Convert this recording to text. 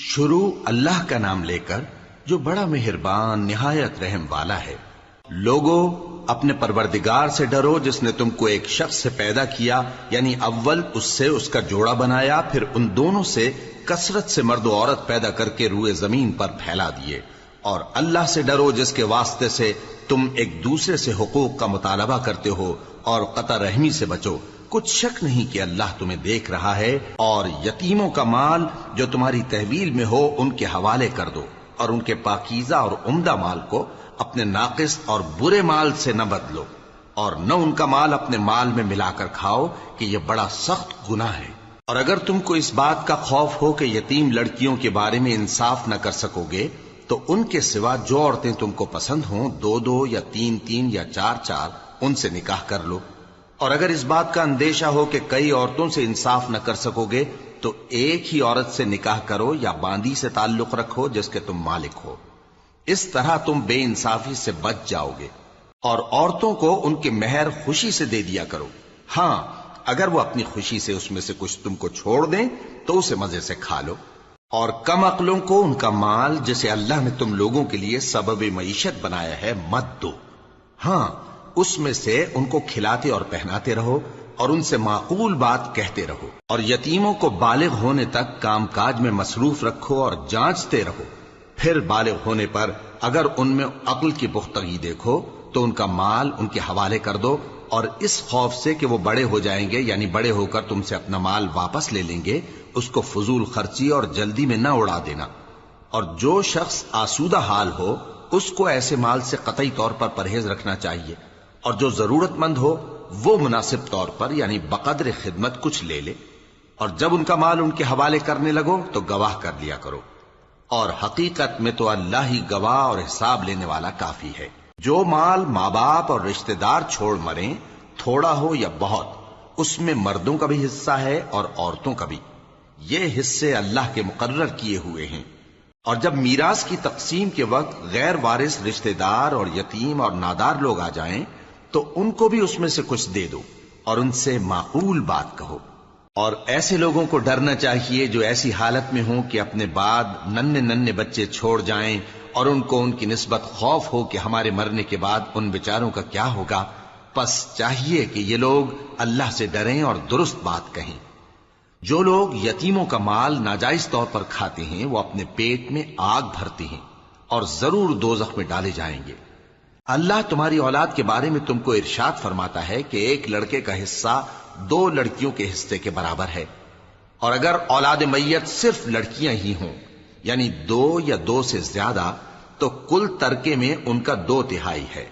شروع اللہ کا نام لے کر جو بڑا مہربان نہایت رحم والا ہے۔ لوگو اپنے پروردگار سے ڈرو جس نے تم کو ایک شخص سے پیدا کیا، یعنی اول اس سے اس کا جوڑا بنایا، پھر ان دونوں سے کثرت سے مرد و عورت پیدا کر کے روئے زمین پر پھیلا دیے۔ اور اللہ سے ڈرو جس کے واسطے سے تم ایک دوسرے سے حقوق کا مطالبہ کرتے ہو، اور قطع رحمی سے بچو۔ کچھ شک نہیں کہ اللہ تمہیں دیکھ رہا ہے۔ اور یتیموں کا مال جو تمہاری تحویل میں ہو ان کے حوالے کر دو، اور ان کے پاکیزہ اور عمدہ مال کو اپنے ناقص اور برے مال سے نہ بدلو، اور نہ ان کا مال اپنے مال میں ملا کر کھاؤ کہ یہ بڑا سخت گناہ ہے۔ اور اگر تم کو اس بات کا خوف ہو کہ یتیم لڑکیوں کے بارے میں انصاف نہ کر سکو گے تو ان کے سوا جو عورتیں تم کو پسند ہوں، دو دو یا تین تین یا چار چار، ان سے نکاح کر لو۔ اور اگر اس بات کا اندیشہ ہو کہ کئی عورتوں سے انصاف نہ کر سکو گے تو ایک ہی عورت سے نکاح کرو یا باندی سے تعلق رکھو جس کے تم مالک ہو۔ اس طرح تم بے انصافی سے بچ جاؤ گے۔ اور عورتوں کو ان کے مہر خوشی سے دے دیا کرو۔ ہاں، اگر وہ اپنی خوشی سے اس میں سے کچھ تم کو چھوڑ دیں تو اسے مزے سے کھا لو۔ اور کم عقلوں کو ان کا مال جسے اللہ نے تم لوگوں کے لیے سبب معیشت بنایا ہے مت دو۔ ہاں، اس میں سے ان کو کھلاتے اور پہناتے رہو، اور ان سے معقول بات کہتے رہو۔ اور یتیموں کو بالغ ہونے تک کام کاج میں مصروف رکھو اور جانچتے رہو۔ پھر بالغ ہونے پر اگر ان میں عقل کی پختگی دیکھو تو ان کا مال ان کے حوالے کر دو، اور اس خوف سے کہ وہ بڑے ہو جائیں گے، یعنی بڑے ہو کر تم سے اپنا مال واپس لے لیں گے، اس کو فضول خرچی اور جلدی میں نہ اڑا دینا۔ اور جو شخص آسودہ حال ہو اس کو ایسے مال سے قطعی طور پر پرہیز رکھنا چاہیے، اور جو ضرورت مند ہو وہ مناسب طور پر یعنی بقدر خدمت کچھ لے لے۔ اور جب ان کا مال ان کے حوالے کرنے لگو تو گواہ کر لیا کرو، اور حقیقت میں تو اللہ ہی گواہ اور حساب لینے والا کافی ہے۔ جو مال ماں باپ اور رشتہ دار چھوڑ مریں، تھوڑا ہو یا بہت، اس میں مردوں کا بھی حصہ ہے اور عورتوں کا بھی۔ یہ حصے اللہ کے مقرر کیے ہوئے ہیں۔ اور جب میراث کی تقسیم کے وقت غیر وارث رشتہ دار اور یتیم اور نادار لوگ آ جائیں تو ان کو بھی اس میں سے کچھ دے دو، اور ان سے معقول بات کہو۔ اور ایسے لوگوں کو ڈرنا چاہیے جو ایسی حالت میں ہوں کہ اپنے بعد ننھے ننھے بچے چھوڑ جائیں، اور ان کو ان کی نسبت خوف ہو کہ ہمارے مرنے کے بعد ان بیچاروں کا کیا ہوگا۔ پس چاہیے کہ یہ لوگ اللہ سے ڈریں اور درست بات کہیں۔ جو لوگ یتیموں کا مال ناجائز طور پر کھاتے ہیں وہ اپنے پیٹ میں آگ بھرتے ہیں اور ضرور دوزخ میں ڈالے جائیں گے۔ اللہ تمہاری اولاد کے بارے میں تم کو ارشاد فرماتا ہے کہ ایک لڑکے کا حصہ دو لڑکیوں کے حصے کے برابر ہے، اور اگر اولاد میت صرف لڑکیاں ہی ہوں یعنی دو یا دو سے زیادہ تو کل ترکے میں ان کا 2/3 ہے۔